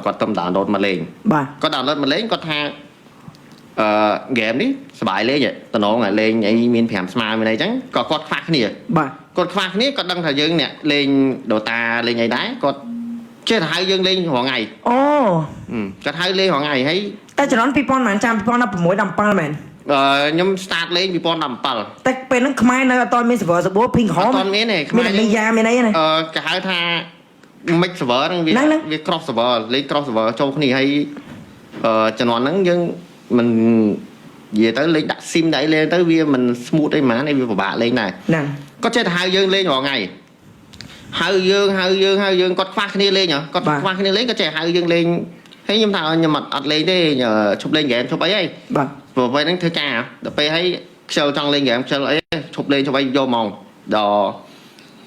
គាត់ទៅដោនឡូតមកលេងគាត់ដោនឡូតមកលេងគាត់ថាហ្គេមនេះសប្បាយលេងតំណងលេងអីមាន5ស្មើមានអីចឹងក៏គាត់ខ្វះគ្នាគាត់ខ្វះគ្នាគាត់ដឹងថាយើងអ្នកលេង Dota លេងអីដែរគាត់ចេះតែហៅយើងលេងរាល់ថ្ងៃអូគាត់ហៅលេងរាល់ថ្ងៃហើយតែចរន្ត2000មិនចាំ2016 17មែនខ្ញុំ start លេង2017តែពេលហ្នឹងខ្មែរនៅអត់ទាន់មាន server សបួរ ping ក្រហមអត់ទាន់មានទេខ្មែរមានយ៉ាមានអីណាគេហៅថា mix server ហ្នឹងវា cross server លេង cross server ចូលគ្នាហើយជំនាន់ហ្នឹងយើងមិននិយាយទៅលេងដាក់ sim ដាក់លេងទៅវាមិន smooth អីហ្មងវាពិបាកលេងដែរហ្នឹងគាត់ចេះតែហៅយើងលេងរាល់ថ្ងៃហៅយើងគាត់ខ្វះគ្នាលេងគាត់ខ្វះគ្នាលេងគាត់ចេះហៅយើងលេងហើយខ្ញុំថាខ្ញុំអត់លេងទេឈប់លេងហ្គេមឈប់អីហីបាទព្រោះពេលហ្នឹងធ្វើការដល់ពេលហើយខ្ជិលចង់លេងហ្គេមខ្ជិលអីឈប់លេងឈប់អីយកមកដល់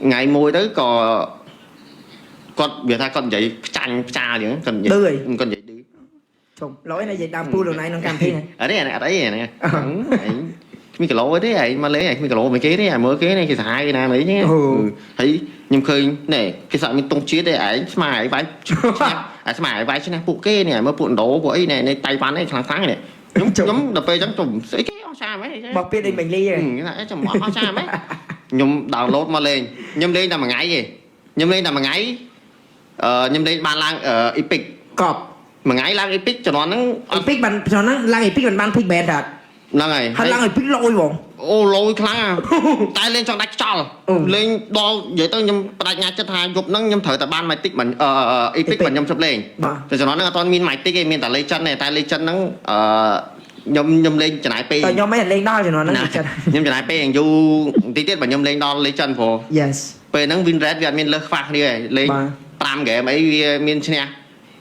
ថ្ងៃមួយទៅក៏គាត់វាថាគាត់និយាយផ្ចាញ់ផ្ចាលអញ្ចឹងគាត់និយាយគាត់និយាយឌឺជុំឡយណានិយាយដើមពូលខ្លួនឯងក្នុងកម្មវិធីអត់ទេអត់អីហ្នឹងគ្មានគីឡូទេឯងមកលេងឯងគ្មានគីឡូមួយគេទេមើលគេនេះគេសាហាវគេណាមើលហ្នឹងហើយខ្ញុំឃើញណែគេសាក់មានតុងជាតិទេឯងស្មារតីវាយស្មារតីវាយឈ្នះពួកគេនេះមើលពួកឥណ្ឌូពួកអីណែនៃតៃវ៉ាន់នេះខ្លាំងនេះខ្ញុំដល់ពេលអញ្ចឹងទៅស្អីគេអស់ចាមែនបោះពីដេញបាញ់លីហ្នឹងចាំអស់ចាមែនខ្ញុំដោនឡូតមកលេងខ្ញុំលេងតែមួយថ្ងៃទេខ្ញុំលេងតែមួយថ្ងៃខ្ញុំលេងបានឡើងអ៊ីពិកកប់មួយថ្ងៃឡើងអ៊ីពិកជំនាន់ហ្នឹងអ៊ីពិកបានជំនាន់ហ្នឹងឡើងអ៊ីពិកមិនបាន pick band ដែរហ្នឹងហើយហើយឡើងអ៊ីពិកលយបងអូលយខ្លាំងតែលេងចង់ដាច់ខ្យល់លេងដល់និយាយទៅខ្ញុំបដិញ្ញាចិត្តថាយប់ហ្នឹងខ្ញុំត្រូវតែបាន Mythic មិនអ៊ីពិកមិនខ្ញុំជប់លេងតែជំនាន់ហ្នឹងអត់ទាន់មាន Mythic ទេមានតែ Legend ទេតែ Legend ហ្នឹងខ្ញុំលេងចំណាយពេលតែខ្ញុំមិនលេងដល់ជំនាន់ហ្នឹងខ្ញុំចំណាយពេលយ៉ាងយូរបន្តិចទៀតបើខ្ញុំលេងដល់ Legend ព្រោះ Yes ពេលហ្នឹង win rate វាអត់មានលើសខ្វះគ្នាទេលេង5ហ្គេមអីវាមានឈ្នះ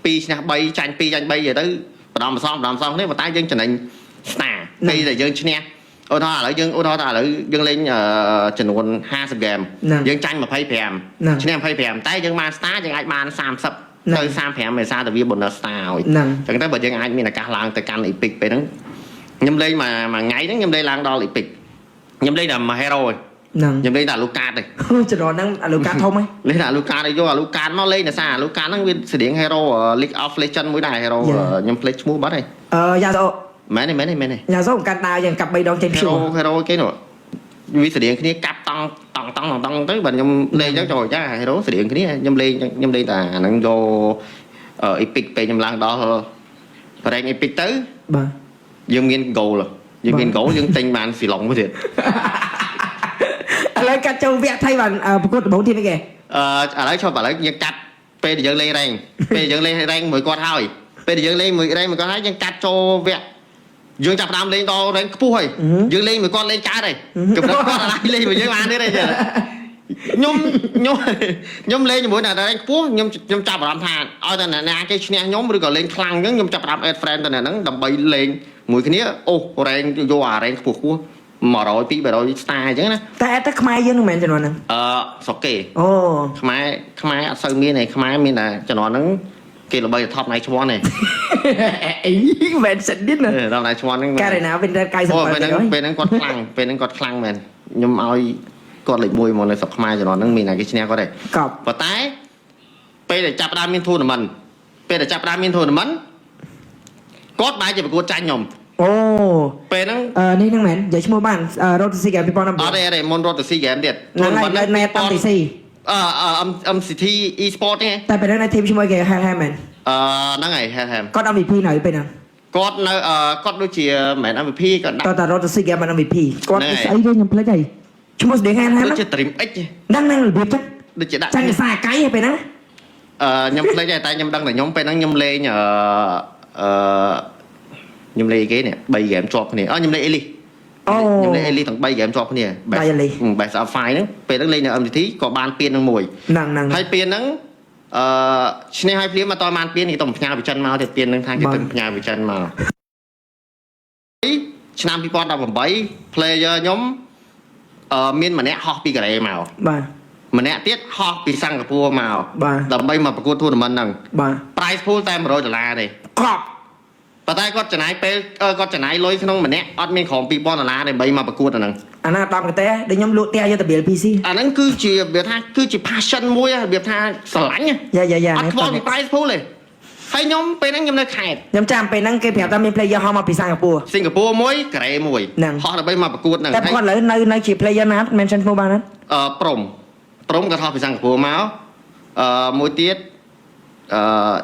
2ឈ្នះ3ចាញ់2ចាញ់3និយាយទៅម្ដងម្សងគ្នាប៉ុន្តែយើងចំណេញស្នាពេលដែលយើងឈ្នះឧទាហរណ៍ឥឡូវយើងលេងចំនួន50ហ្គេមយើងចាញ់25ឈ្នះ25តែយើងបាន star យើងអាចបាន30ទៅ35ឯសារតែវា bonus star ហើយអញ្ចឹងទៅបើយើងអាចមានឱកាសឡើងទៅកាន់ epic ពេលហ្នឹងខ្ញុំលេងមួយថ្ងៃហ្នឹងខ្ញុំលេងឡើងដល់ epic ខ្ញុំលេងតែមួយ hero ឯងខ្ញុំលេងតែអាលូកាតទេចំណុចហ្នឹងអាលូកាតធំហ៎លេងតែអាលូកាតយកអាលូកាតមកលេងតែសារអាលូកាតហ្នឹងវាស្តៀង hero League of Legends មួយដែរ hero ខ្ញុំ play ឈ្មោះបាត់ហើយយ៉ាសូមែនទេយ៉ាសូកាត់ដាវយ៉ាងកាប់3ដងចេញព្យួរ hero គេនោះវាស្តៀងគ្នាកាប់តង់ទៅបើខ្ញុំលេងអញ្ចឹងចូលចា hero ស្តៀងគ្នាខ្ញុំលេងតែអាហ្នឹងយកepic ពេលខ្ញុំឡើងដល់ rank epic ទៅបាទយើងមាន goal យើងទិញបានស៊ីឡុងមួយទៀតឥឡូវកាត់ចូលវគ្គថៃបានប្រកួតដំបូងទៀតអីគេឥឡូវយើងកាត់ពេលដែលយើងលេង rank ពេលយើងលេង rank មួយគាត់ហើយពេលដែលយើងលេងមួយ rank មួយគាត់ហើយយើងកាត់ចូលវគ្គយើងចាប់ផ្ដើមលេងដល់ rank ខ្ពស់ហើយយើងលេងមួយគាត់លេងកើតហើយកម្រិតគាត់អាចលេងមួយយើងបានទៀតទេខ្ញុំលេងជាមួយតែ rank ខ្ពស់ខ្ញុំចាប់អារម្មណ៍ថាឲ្យតែណាគេឈ្នះខ្ញុំឬក៏លេងខ្លាំងអញ្ចឹងខ្ញុំចាប់ផ្ដើម add friend ទៅហ្នឹងដើម្បីលេងមួយគ្នាអូ rank យកអា rank ខ្ពស់100 200 star អញ្ចឹងណាតែតែខ្មែរយើងមិនមែនចំនួនហ្នឹងស្រុកគេអូខ្មែរអត់សូវមានទេខ្មែរមានតែចំនួនហ្នឹងគេល្បីថប់ណៃឈ្មោះនេះអីមិនសិនទៀតណាថប់ណៃឈ្មោះហ្នឹងការិណាវិញ90%ពេលហ្នឹងគាត់ខ្លាំងមែនខ្ញុំឲ្យគាត់លេខ1មកនៅស្រុកខ្មែរចំនួនហ្នឹងមានតែគេឈ្នះគាត់ទេប៉ុន្តែពេលដែលចាប់ផ្ដើមមាន tournament គាត់បែរជាប្រកួតចាញ់ខ្ញុំអូពេលហ្នឹងនេះហ្នឹងមែននិយាយឈ្មោះបានរត់ទៅស៊ីហ្គេម2019អត់ទេមុនរត់ទៅស៊ីហ្គេមទៀតtournament ណែតាមទីស៊ីMCT e-sport ទេតែពេលហ្នឹងនៅធីមឈ្មោះគេ Helham មែនហ្នឹងហើយ Helham គាត់ MVP នៅពេលហ្នឹងគាត់នៅគាត់ដូចជាមិនមែន MVP គាត់ដាក់តើរត់ទៅស៊ីហ្គេមបាន MVP គាត់ស្អីទេខ្ញុំភ្លេចហើយឈ្មោះស្តៀង Helham ដូចជា Dream X ហ្នឹងរបៀបចឹងដូចជាដាក់ចាញ់សាកាយពេលហ្នឹងខ្ញុំភ្លេចតែខ្ញុំដឹងតែខ្ញុំពេលហ្នឹងខ្ញុំលេងខ្ញុំលេងគេនេះ3ហ្គេមជាប់គ្នាខ្ញុំលេងអេលីខ្ញុំលេងអេលីទាំង3ហ្គេមជាប់គ្នា Best of 5 ហ្នឹងពេលហ្នឹងលេងនៅ MCT ក៏បានពាននឹងមួយហ្នឹងហើយពានហ្នឹងឈ្នះឲ្យភ្លាមអត់តបានពានគេទៅផ្ញើវិចិនមកទៀតពានហ្នឹងថាគេទៅផ្ញើវិចិនមកឆ្នាំ2018 player ខ្ញុំមានម្នាក់ហោះពីកូរ៉េមកបាទម្នាក់ទៀតហោះពីសិង្ហបុរីមកដើម្បីមកប្រកួត tournament ហ្នឹងបាទ prize pool តែ$100ទេកប់ប៉ុន្តែគាត់ចំណាយពេលគាត់ចំណាយលុយក្នុងម្នាក់អត់មានក្រុម$2000ដើម្បីមកប្រកួតអាហ្នឹងអាណា10កន្ទះដែលខ្ញុំលក់ផ្ទះយកទៅ PC អាហ្នឹងគឺជាវាថាគឺជា passion មួយរបៀបថាស្រឡាញ់យ៉ាអត់ខ្វល់ពី prize pool ទេ ហើយខ្ញុំពេលហ្នឹងខ្ញុំនៅខេត្តខ្ញុំចាំពេលហ្នឹងគេប្រាប់ថាមាន player ហោះមកពីសិង្ហបុរីមួយក្រែមួយហោះដើម្បីមកប្រកួតហ្នឹងតែគាត់ឥឡូវនៅជា player ណា mention ឈ្មោះបានណាព្រំគាត់ហោះពីសិង្ហបុរីមកមួយទៀត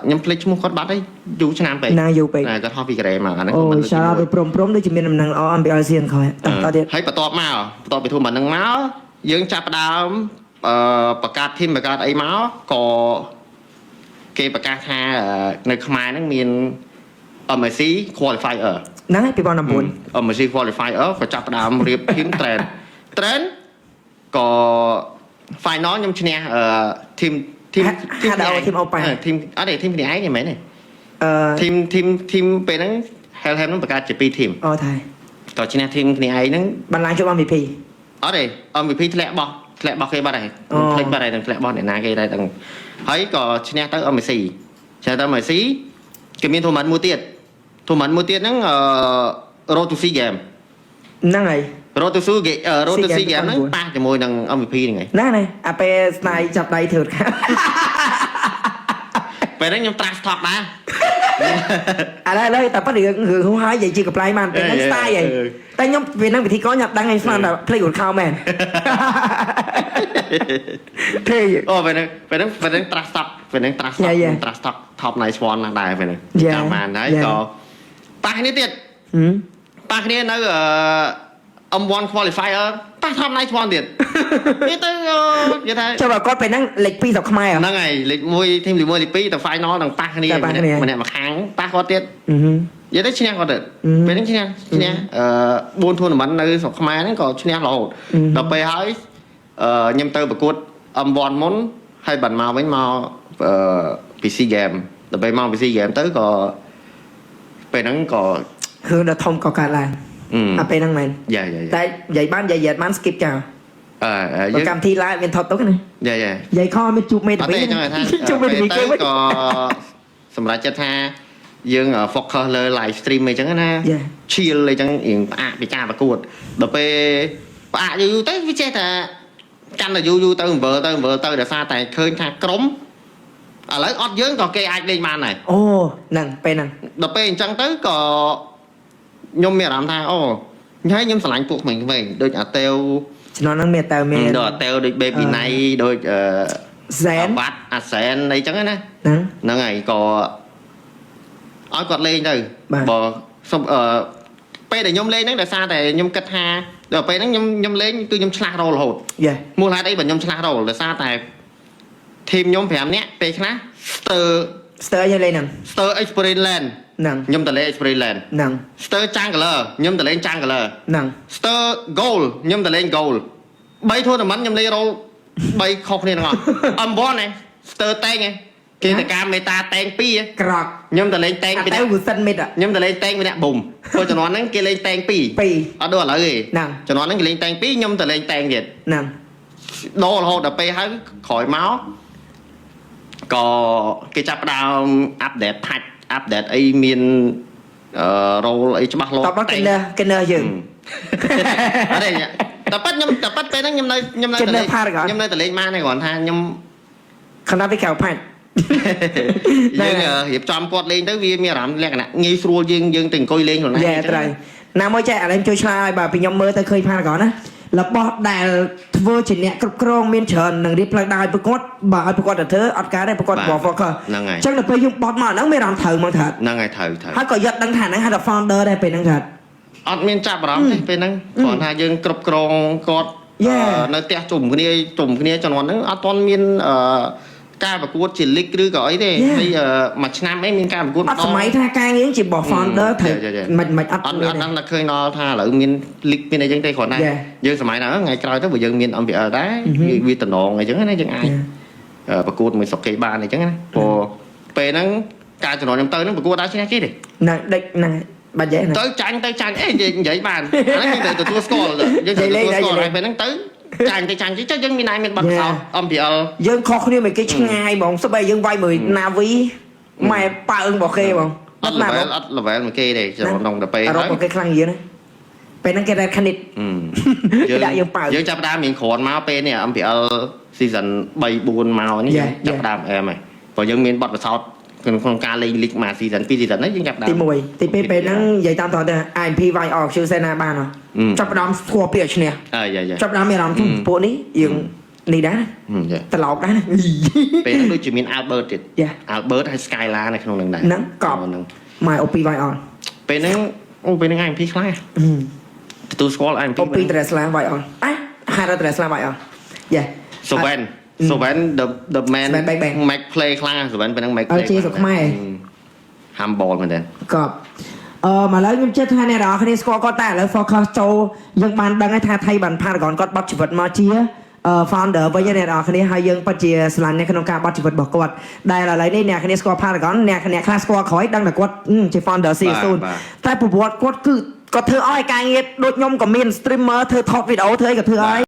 ខ្ញុំភ្លេចឈ្មោះគាត់បាត់ហើយយូរឆ្នាំពេកណាយូរពេកគាត់ហោះពីក្រែមកអាហ្នឹងអូឆាទៅព្រំដូចជាមានដំណឹងល្អអំពីអាស៊ានក្រោយតោះទៀតហើយបន្ទាប់ពីធូរមិនហ្នឹងមកយើងចាប់ផ្ដើមបង្កើតធីមបង្កើតអីមកក៏គេប្រកាសថានៅខ្មែរហ្នឹងមាន MSC qualifier ហ្នឹងហើយ2019 MSC qualifier ក៏ចាប់ផ្ដើមរៀបធីម train ក៏ final ខ្ញុំឈ្នះធីមOpen ធីមអត់ទេធីមគ្នាឯងមែនទេធីមពេលហ្នឹង Helham ហ្នឹងបង្កើតជា2ធីមអូថៃក៏ឈ្នះធីមគ្នាឯងហ្នឹងបានឡើងជាប់ MVP អត់ទេ MVP ធ្លាក់បោះគេបាត់ហើយភ្លេចបាត់ហើយនឹងធ្លាក់បោះអ្នកណាគេដែរទាំងហើយក៏ឈ្នះទៅ MSC ឈ្នះទៅ MSC គេមាន tournament មួយទៀតហ្នឹងRoad to SEA Game ហ្នឹងហើយRoad to SEA Game ហ្នឹងប៉ះជាមួយនឹង MVP ហ្នឹងហើយហ្នឹងហើយអាពេលស្ដាយចាប់ដៃធ្វើពេលហ្នឹងខ្ញុំ trash talk ដែរឥឡូវតែប៉ះរឿងហូរហើយនិយាយជាកំ pl បានពេលហ្នឹងស្ដាយហើយតែខ្ញុំវានឹងវិធីកខ្ញុំដឹងឲ្យស្មានថាភ្លេចខ្លួនខោមែនទេអូពេលហ្នឹង trash talk trash talk top nice one ណាស់ដែរពេលហ្នឹងចាំបានហើយក៏ប៉ះគ្នាទៀតប៉ះគ្នានៅM1 qualifier ប៉ះ top nice one ទៀតនេះទៅនិយាយថាចុះបើគាត់ពេលហ្នឹងលេខ2ស្រុកខ្មែរហ្នឹងហើយលេខ1ធីមលេខ1លេខ2ទៅ final នឹងប៉ះគ្នាម្នាក់មកខាងប៉ះគាត់ទៀតនិយាយទៅឈ្នះគាត់ទៅពេលហ្នឹងឈ្នះ4 tournament នៅស្រុកខ្មែរហ្នឹងក៏ឈ្នះរហូតដល់ពេលហើយខ្ញុំទៅប្រកួត M1 មុនហើយបានមកវិញមកពី SEA Game ដល់ពេលមកពី SEA Game ទៅក៏ពេលហ្នឹងក៏គឺដល់ធំក៏កើតឡើងអាពេលហ្នឹងមែនយ៉ាតែនិយាយបាន skip ចោលយើងកម្មវិធីឡើងមានថតទុកណាយ៉ានិយាយខមានជួបមេតាវីជួបមេតាវីគេក៏សម្រាប់ចិត្តថាយើង focus លើ live stream អីចឹងណាឈៀលអីចឹងរៀងផ្អាកពីការប្រកួតដល់ពេលផ្អាកយូរទៅវាចេះតែកាន់តែយូរទៅមើលទៅដោយសារតែឃើញថាក្រុមឥឡូវអត់យើងក៏គេអាចលេងបានដែរអូហ្នឹងពេលហ្នឹងដល់ពេលអញ្ចឹងទៅក៏ខ្ញុំមានអារម្មណ៍ថាអូហើយខ្ញុំស្រឡាញ់ពួកក្មេងៗដូចអាតេវជំនាន់ហ្នឹងមានតើមានដូចអាតេវដូច Baby Night ដូចសែនបាត់អាសែនអីចឹងណាហ្នឹងហើយក៏ឲ្យគាត់លេងទៅបើពេលដែលខ្ញុំលេងហ្នឹងដោយសារតែខ្ញុំគិតថាដល់ពេលហ្នឹងខ្ញុំលេងគឺខ្ញុំឆ្លាស់រ៉ូលរហូតមូលហេតុអីបើខ្ញុំឆ្លាស់រ៉ូលដោយសារតែធីមខ្ញុំ5នាក់ពេលខ្លះស្ទើរយើងលេងហ្នឹងស្ទើរ Experience Land ហ្នឹងខ្ញុំទៅលេង Experience Land ហ្នឹងស្ទើរ Jungler ខ្ញុំទៅលេង Jungler ហ្នឹងស្ទើរ Goal ខ្ញុំទៅលេង Goal 3 tournament ខ្ញុំលេង role 3ខុសគ្នាទាំងអស់ M1 ឯងស្ទើរតែងឯងគេទៅការមេតាតែង2ក្រកខ្ញុំទៅលេងតែង2តែវសិនមិត្តខ្ញុំទៅលេងតែងម្នាក់ប៊ុំព្រោះជំនាន់ហ្នឹងគេលេងតែង2អត់ដូចឥឡូវទេជំនាន់ហ្នឹងគេលេងតែង2ខ្ញុំទៅលេងតែងទៀតហ្នឹងដោរហូតដល់ពេលហើយក្រោយមកក៏គេចាប់ផ្ដើមអាប់ដេតផាច់អាប់ដេតអីមានរ៉ូលអីច្បាស់លាស់តបគេនៅយើងអត់ទេតែប៉ិតពេលហ្នឹងខ្ញុំនៅទៅលេងម៉ានឯងគ្រាន់ថាខ្ញុំខណៈពីក្រៅផាច់យើងរៀបចំគាត់លេងទៅវាមានអារម្មណ៍លក្ខណៈងាយស្រួលយើងទៅអង្គុយលេងខ្លួនឯងត្រូវណាមួយចេះឥឡូវជួយឆ្លើយឲ្យបើពីខ្ញុំមើលទៅឃើញផាត់ក្រណារបស់ដែលធ្វើជាអ្នកគ្រប់គ្រងមានច្រើននឹងរៀបផ្លូវដើរប្រកួតបើឲ្យប្រកួតទៅធ្វើអត់ការទេប្រកួតបោះ focus ហ្នឹងហើយអញ្ចឹងដល់ពេលយើងបត់មកហ្នឹងមានអារម្មណ៍ត្រូវមកថាហ្នឹងហើយត្រូវហើយក៏យកដឹងថាហ្នឹងហៅថា founder ដែរពេលហ្នឹងថាអត់មានចាប់អារម្មណ៍ទេពេលហ្នឹងគ្រាន់ថាយើងគ្រប់គ្រងគាត់នៅផ្ទះជុំគ្នាជំនាន់ហ្នឹងអត់ទាន់មានការប្រកួតជាលីកឬក៏អីទេហើយមួយឆ្នាំអីមានការប្រកួតអត់សម័យថាការងារជាបោះ founder ត្រូវមិនអត់ដឹងតែឃើញដល់ថាឥឡូវមានលីកមានអីចឹងទេគ្រាន់តែយើងសម័យហ្នឹងថ្ងៃក្រោយទៅបើយើងមាន MPL ដែរវាតំណងអីចឹងណាយើងអាចប្រកួតមួយស្រុកគេបានអីចឹងណាព្រោះពេលហ្នឹងការជំនាន់ខ្ញុំទៅហ្នឹងប្រកួតដែរឈ្នះគេទេណាដេចណាបាច់ទៅចាញ់អេនិយាយបានហ្នឹងយើងទៅទទួលស្គាល់យើងទៅទទួលស្គាល់ហើយពេលហ្នឹងទៅចាញ់ចុះយើងមានបាត់សោត MPL យើងខុសគ្នាមួយគេឆ្ងាយហ្មងស្បែកយើងវាយមួយ Navi ម៉ែប៉ើងរបស់គេហ្មងអត់ level មួយគេទេក្នុងទៅពេលហើយគេខ្លាំងយើងណាពេលហ្នឹងគេរ៉ែតខានិតយើងចាប់ដើមរៀងគ្រាន់មកពេលនេះ MPL season 3 4មកនេះចាប់ដើមអែមហើយព្រោះយើងមានបាត់សោត ក្នុងការលេងលីកមួយស៊ីซั่ន2ស៊ីซั่នហ្នឹងយើងចាប់ដើម ទី1ទី2ពេលហ្នឹងនិយាយតាមតទៅ IMP វាយអอกជឿសេណាបានហ៎ចាប់ផ្ដើមស្គាល់ពាក្យឈ្នះ យ៉ាយ៉ា ចាប់ផ្ដើមមានអារម្មណ៍ពួកនេះយើងនេះដែរត្រឡប់ដែរណា ពេលហ្នឹងដូចជាមាន Albert ទៀត Albert ហើយ Skylar នៅក្នុងហ្នឹងដែរ ហ្នឹងកប់ ហ្នឹង ម៉ែ OP វាយអอก ពេលហ្នឹងIMP ខ្លះទទួលស្គាល់ IMP OP ត្រេស្លាវាយអอกហារ៉ាត្រេស្លាវាយអอกយ៉ា Soven the man make play ខ្លាំង Soven ពេលហ្នឹង make play ជាសុខខ្មែរ humble មែនទេ កប់មកឡើយខ្ញុំជឿថាអ្នកនរគ្នាស្គាល់គាត់តែឥឡូវ focus ចូលយើងបានដឹងថាថៃបាន Paragon គាត់បាត់ជីវិតមកជា founder វិញអ្នកនរគ្នាហើយយើងពិតជាស្រឡាញ់នៅក្នុងការបាត់ជីវិតរបស់គាត់ដែលឥឡូវនេះអ្នកគ្នាស្គាល់ Paragon អ្នកខ្លះស្គាល់ក្រោយដឹងតែគាត់ជា founder CS0 តែប្រវត្តិគាត់គឺគាត់ធ្វើឲ្យការងារដូចខ្ញុំក៏មាន streamer ធ្វើថតវីដេអូធ្វើអីក៏ធ្វើឲ្យ